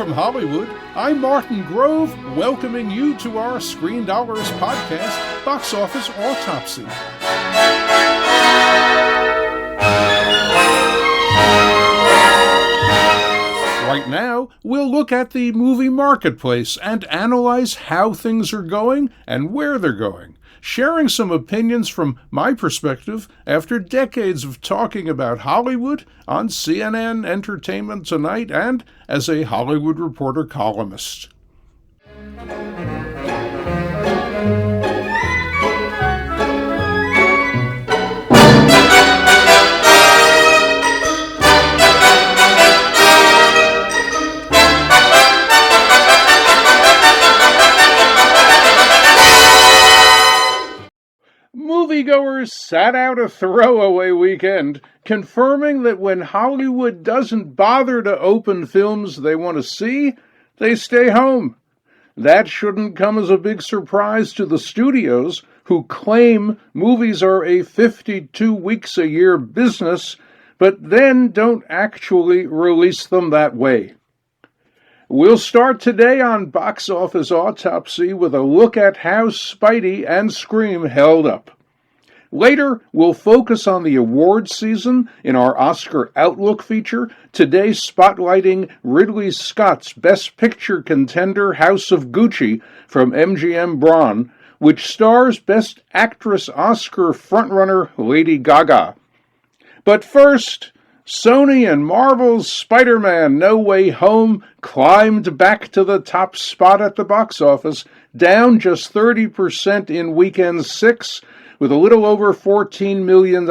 from Hollywood, I'm Martin Grove, welcoming you to our Screendollars podcast, Box Office Autopsy. Right now, we'll look at the movie marketplace and analyze how things are going and where they're going, sharing some opinions from my perspective after decades of talking about Hollywood on CNN Entertainment Tonight and as a Hollywood Reporter columnist. Moviegoers sat out a throwaway weekend, confirming that when Hollywood doesn't bother to open films they want to see, they stay home. That shouldn't come as a big surprise to the studios, who claim movies are a 52 weeks a year business, but then don't actually release them that way. We'll start today on Box Office Autopsy with a look at how Spidey and Scream held up. Later, we'll focus on the awards season in our Oscar Outlook feature, today spotlighting Ridley Scott's Best Picture contender House of Gucci from MGM BRON, which stars Best Actress Oscar frontrunner Lady Gaga. But first, Sony and Marvel's Spider-Man No Way Home climbed back to the top spot at the box office, down just 30% in weekend 6, with a little over $14 million.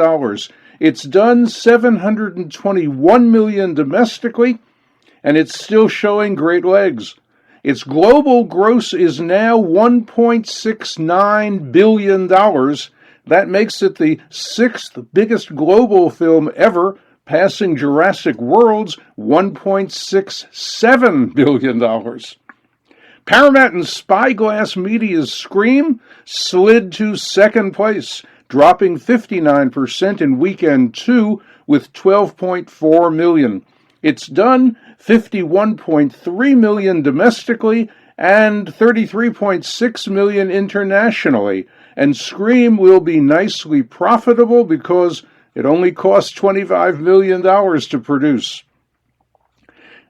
It's done $721 million domestically, and it's still showing great legs. Its global gross is now $1.69 billion. That makes it the sixth biggest global film ever, passing Jurassic World's $1.67 billion. Paramount and Spyglass Media's Scream slid to second place, dropping 59% in weekend 2 with $12.4 million. It's done $51.3 million domestically and $33.6 million internationally, and Scream will be nicely profitable because it only cost $25 million to produce.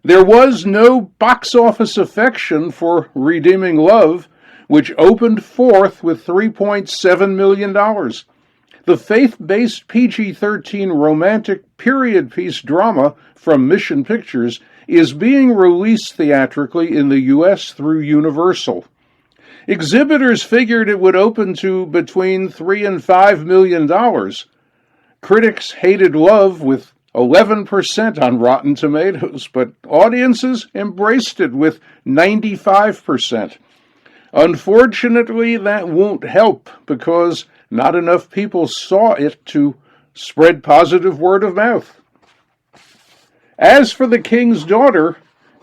There was no box office affection for Redeeming Love, which opened fourth with $3.7 million. The faith-based PG-13 romantic period piece drama from Mission Pictures is being released theatrically in the U.S. through Universal. Exhibitors figured it would open to between $3 and $5 million. Critics hated Love with 11% on Rotten Tomatoes, but audiences embraced it with 95%. Unfortunately, that won't help because not enough people saw it to spread positive word of mouth. As for The King's Daughter,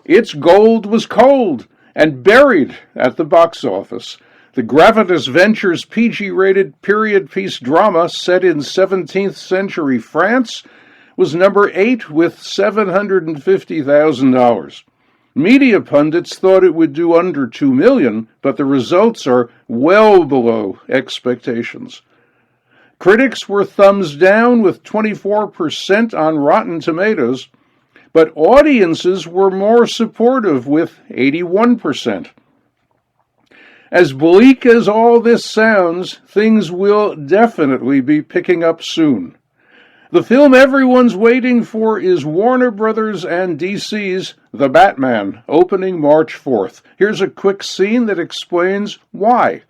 its gold was cold and buried at the box office. The Gravitas Ventures PG-rated period piece drama set in 17th century France was number 8 with $750,000. Media pundits thought it would do under $2 million, but the results are well below expectations. Critics were thumbs down with 24% on Rotten Tomatoes, but audiences were more supportive with 81%. As bleak as all this sounds, things will definitely be picking up soon. The film everyone's waiting for is Warner Brothers and DC's The Batman, opening March 4th. Here's a quick scene that explains why.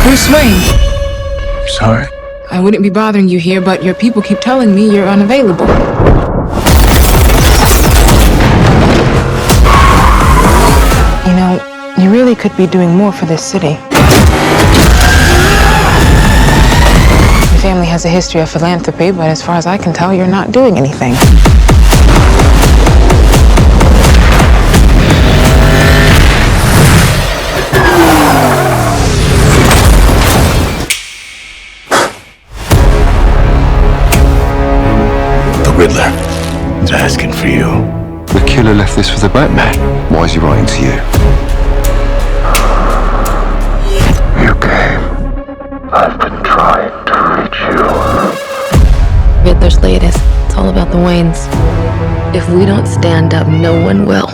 Bruce Wayne. Sorry? I wouldn't be bothering you here, but your people keep telling me you're unavailable. You know, you really could be doing more for this city. Your family has a history of philanthropy, but as far as I can tell, you're not doing anything. The Riddler. Waynes. If we don't stand up, no one will.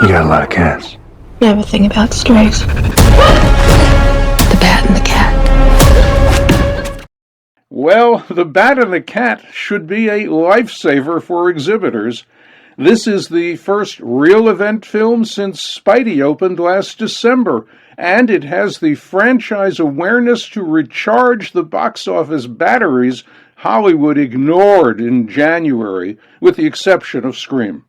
You got a lot of cats. I have a thing about strays. The Bat and the Cat. Well, The Bat and the Cat should be a lifesaver for exhibitors. This is the first real event film since Spidey opened last December, and it has the franchise awareness to recharge the box office batteries Hollywood ignored in January, with the exception of Scream.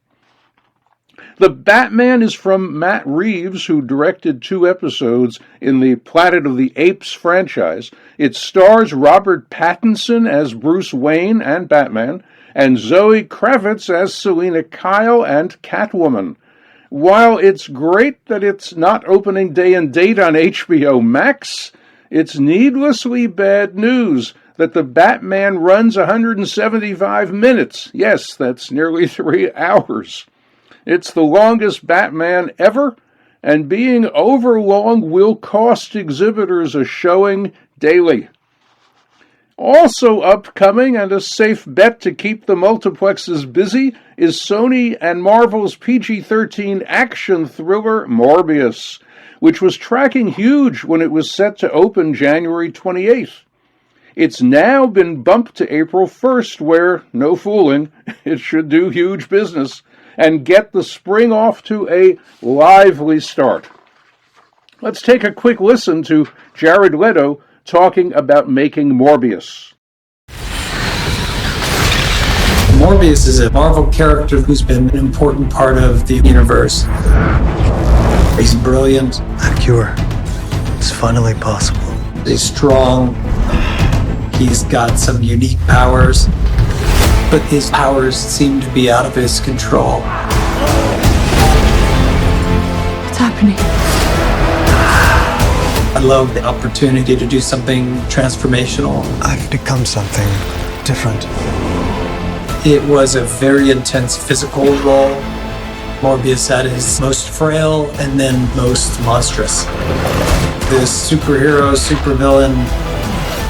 The Batman is from Matt Reeves, who directed 2 episodes in the Planet of the Apes franchise. It stars Robert Pattinson as Bruce Wayne and Batman, and Zoe Kravitz as Selina Kyle and Catwoman. While it's great that it's not opening day and date on HBO Max, it's needlessly bad news that the Batman runs 175 minutes. Yes, that's nearly 3 hours. It's the longest Batman ever, and being overlong will cost exhibitors a showing daily. Also upcoming, and a safe bet to keep the multiplexes busy, is Sony and Marvel's PG-13 action thriller Morbius, which was tracking huge when it was set to open January 28th. It's now been bumped to April 1st, where, no fooling, it should do huge business and get the spring off to a lively start. Let's take a quick listen to Jared Leto talking about making Morbius. Morbius is a Marvel character who's been an important part of the universe. He's brilliant. A cure. It's finally possible. He's strong. He's got some unique powers, but his powers seem to be out of his control. What's happening? I love the opportunity to do something transformational. I've become something different. It was a very intense physical role. Morbius at his most frail and then most monstrous. This superhero, supervillain,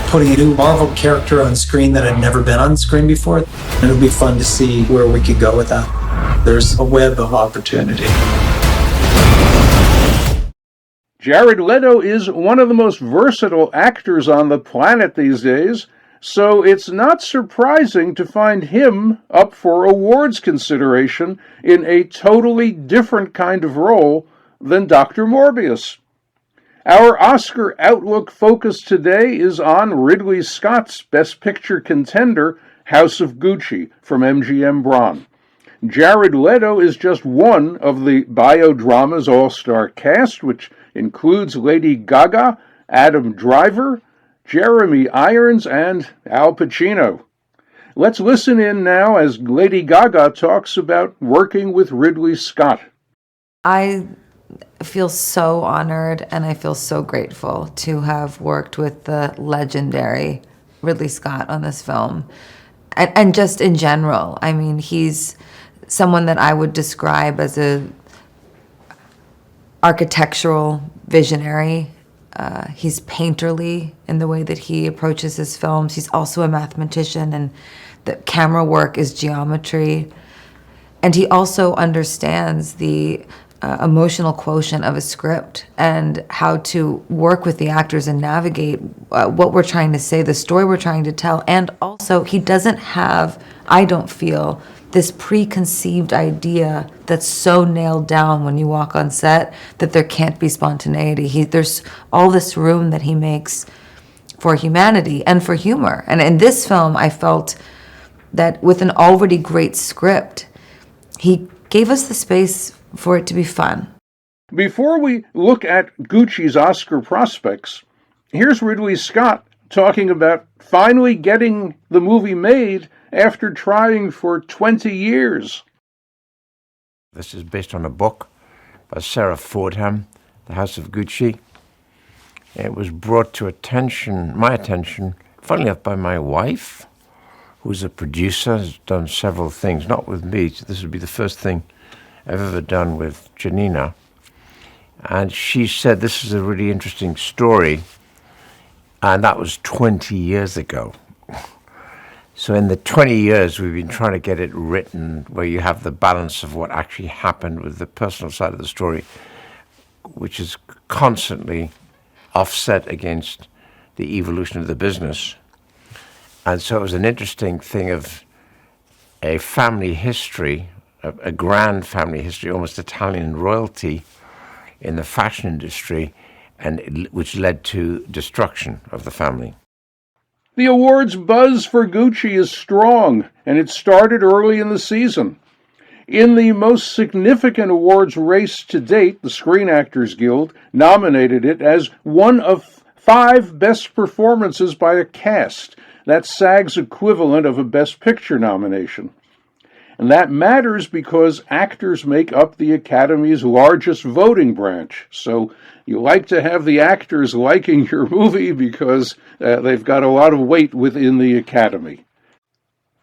putting a new Marvel character on screen that had never been on screen before. It'll be fun to see where we could go with that. There's a web of opportunity. Jared Leto is one of the most versatile actors on the planet these days, so it's not surprising to find him up for awards consideration in a totally different kind of role than Dr. Morbius. Our Oscar Outlook focus today is on Ridley Scott's Best Picture contender, House of Gucci, from MGM BRON. Jared Leto is just one of the biodrama's all-star cast, which includes Lady Gaga, Adam Driver, Jeremy Irons, and Al Pacino. Let's listen in now as Lady Gaga talks about working with Ridley Scott. I feel so honored and I feel so grateful to have worked with the legendary Ridley Scott on this film. And just in general, I mean, he's someone that I would describe as a architectural visionary. He's painterly in the way that he approaches his films. He's also a mathematician, and the camera work is geometry. And he also understands the emotional quotient of a script and how to work with the actors and navigate what we're trying to say, the story we're trying to tell. And also, he doesn't have, I don't feel, this preconceived idea that's so nailed down when you walk on set that there can't be spontaneity. There's all this room that he makes for humanity and for humor. And in this film, I felt that with an already great script, he gave us the space for it to be fun. Before we look at Gucci's Oscar prospects, here's Ridley Scott talking about finally getting the movie made after trying for 20 years. This is based on a book by Sarah Fordham, The House of Gucci. It was brought to my attention, funnily enough, by my wife, who's a producer, has done several things, not with me. This would be the first thing I've ever done with Janina. And she said, this is a really interesting story. And that was 20 years ago. So in the 20 years we've been trying to get it written where you have the balance of what actually happened with the personal side of the story, which is constantly offset against the evolution of the business. And so it was an interesting thing of a family history, a grand family history, almost Italian royalty in the fashion industry, and which led to destruction of the family. The awards buzz for Gucci is strong, and it started early in the season. In the most significant awards race to date, the Screen Actors Guild nominated it as one of 5 best performances by a cast. That's SAG's equivalent of a Best Picture nomination. And that matters because actors make up the Academy's largest voting branch. So you like to have the actors liking your movie because they've got a lot of weight within the Academy.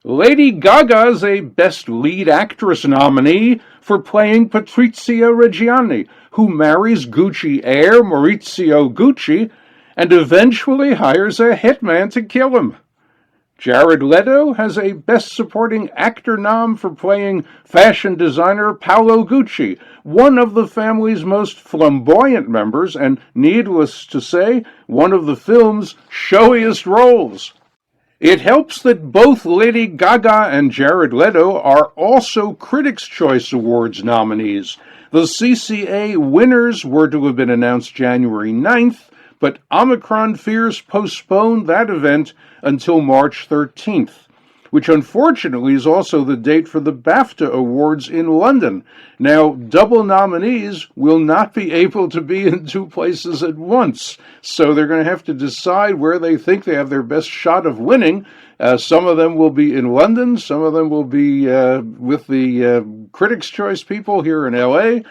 Lady Gaga is a Best Lead Actress nominee for playing Patrizia Reggiani, who marries Gucci heir Maurizio Gucci and eventually hires a hitman to kill him. Jared Leto has a Best Supporting Actor nom for playing fashion designer Paolo Gucci, one of the family's most flamboyant members and, needless to say, one of the film's showiest roles. It helps that both Lady Gaga and Jared Leto are also Critics' Choice Awards nominees. The CCA winners were to have been announced January 9th, but Omicron fears postponed that event until March 13th, which unfortunately is also the date for the BAFTA Awards in London. Now, double nominees will not be able to be in 2 places at once, so they're going to have to decide where they think they have their best shot of winning. Some of them will be in London, some of them will be with the Critics' Choice people here in LA,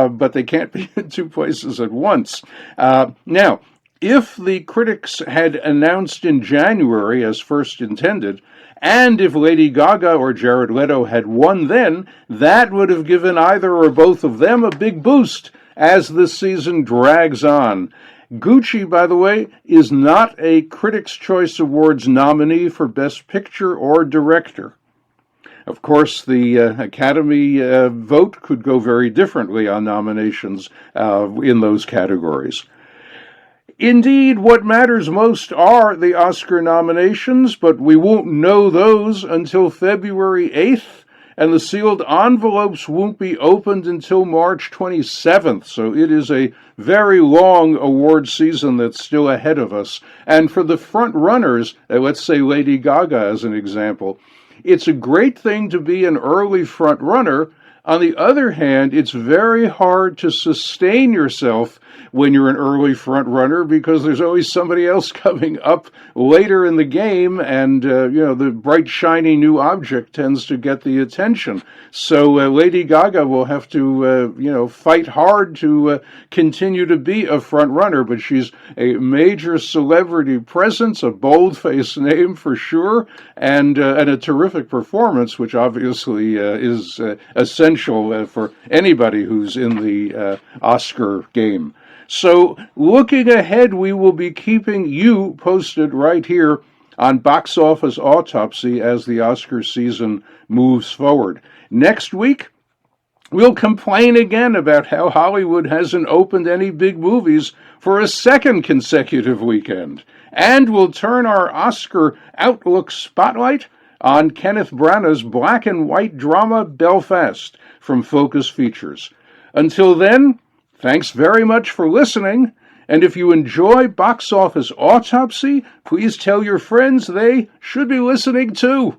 but they can't be in 2 places at once. Now, if the critics had announced in January as first intended, and if Lady Gaga or Jared Leto had won then, that would have given either or both of them a big boost as this season drags on. Gucci, by the way, is not a Critics' Choice Awards nominee for Best Picture or Director. Of course, the Academy vote could go very differently on nominations in those categories. Indeed, what matters most are the Oscar nominations, but we won't know those until February 8th, and the sealed envelopes won't be opened until March 27th, so it is a very long award season that's still ahead of us. And for the front runners, let's say Lady Gaga as an example, it's a great thing to be an early front runner. On the other hand, it's very hard to sustain yourself when you're an early front runner because there's always somebody else coming up later in the game, and the bright shiny new object tends to get the attention. So Lady Gaga will have to fight hard to continue to be a front runner, but she's a major celebrity presence, a bold-faced name for sure, and a terrific performance, which obviously is essential for anybody who's in the Oscar game. So, looking ahead, we will be keeping you posted right here on Box Office Autopsy as the Oscar season moves forward. Next week, we'll complain again about how Hollywood hasn't opened any big movies for a second consecutive weekend. And we'll turn our Oscar Outlook spotlight on Kenneth Branagh's black and white drama Belfast from Focus Features. Until then, thanks very much for listening, and if you enjoy Box Office Autopsy, please tell your friends they should be listening too.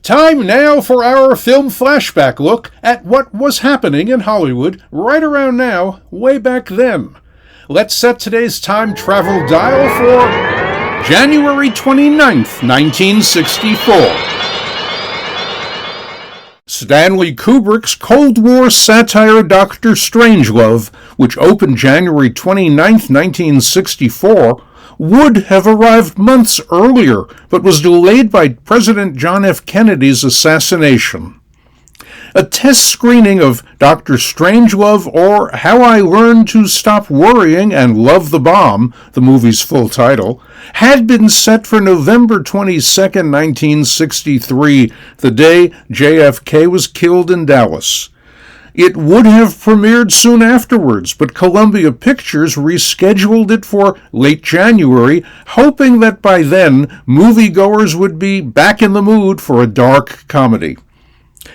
Time now for our film flashback look at what was happening in Hollywood right around now, way back then. Let's set today's time travel dial for January 29th, 1964. Stanley Kubrick's Cold War satire Dr. Strangelove, which opened January 29, 1964, would have arrived months earlier, but was delayed by President John F. Kennedy's assassination. A test screening of Dr. Strangelove, or How I Learned to Stop Worrying and Love the Bomb, the movie's full title, had been set for November 22, 1963, the day JFK was killed in Dallas. It would have premiered soon afterwards, but Columbia Pictures rescheduled it for late January, hoping that by then moviegoers would be back in the mood for a dark comedy.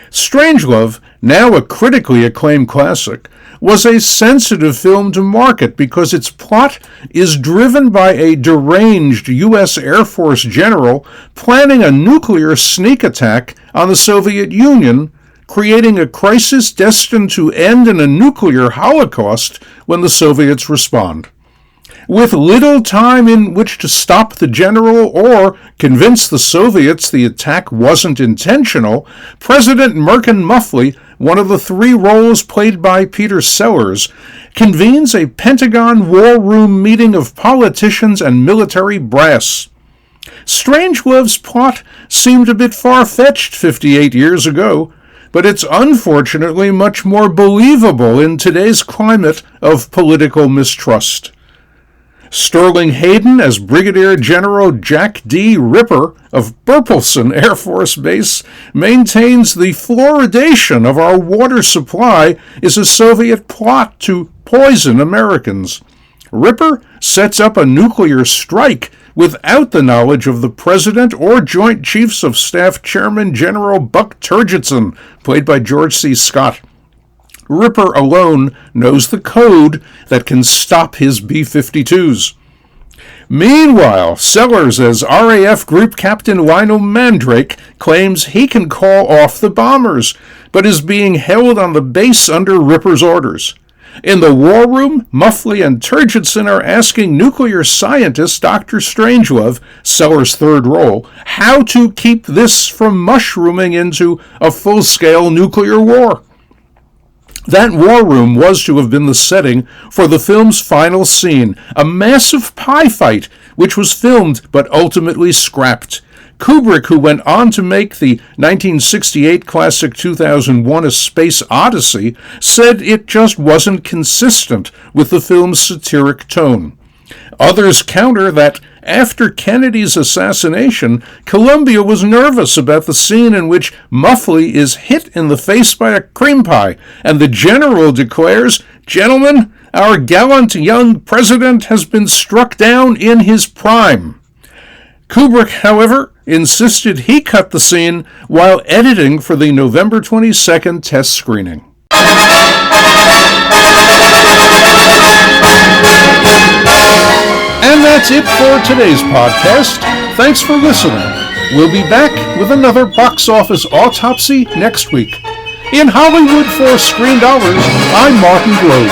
Strangelove, now a critically acclaimed classic, was a sensitive film to market because its plot is driven by a deranged U.S. Air Force general planning a nuclear sneak attack on the Soviet Union, creating a crisis destined to end in a nuclear holocaust when the Soviets respond. With little time in which to stop the general or convince the Soviets the attack wasn't intentional, President Merkin Muffley, one of the three roles played by Peter Sellers, convenes a Pentagon war room meeting of politicians and military brass. Strangelove's plot seemed a bit far-fetched 58 years ago, but it's unfortunately much more believable in today's climate of political mistrust. Sterling Hayden as Brigadier General Jack D. Ripper of Burleson Air Force Base maintains the fluoridation of our water supply is a Soviet plot to poison Americans. Ripper sets up a nuclear strike without the knowledge of the President or Joint Chiefs of Staff Chairman General Buck Turgidson, played by George C. Scott. Ripper alone knows the code that can stop his B-52s. Meanwhile, Sellers as RAF Group Captain Lionel Mandrake claims he can call off the bombers, but is being held on the base under Ripper's orders. In the war room, Muffley and Turgidson are asking nuclear scientist Dr. Strangelove, Sellers' third role, how to keep this from mushrooming into a full-scale nuclear war. That war room was to have been the setting for the film's final scene, a massive pie fight, which was filmed but ultimately scrapped. Kubrick, who went on to make the 1968 classic 2001 A Space Odyssey, said it just wasn't consistent with the film's satiric tone. Others counter that after Kennedy's assassination, Columbia was nervous about the scene in which Muffley is hit in the face by a cream pie, and the general declares, "Gentlemen, our gallant young president has been struck down in his prime." Kubrick, however, insisted he cut the scene while editing for the November 22nd test screening. And that's it for today's podcast. Thanks for listening. We'll be back with another box office autopsy next week. In Hollywood for Screendollars, I'm Martin Grove.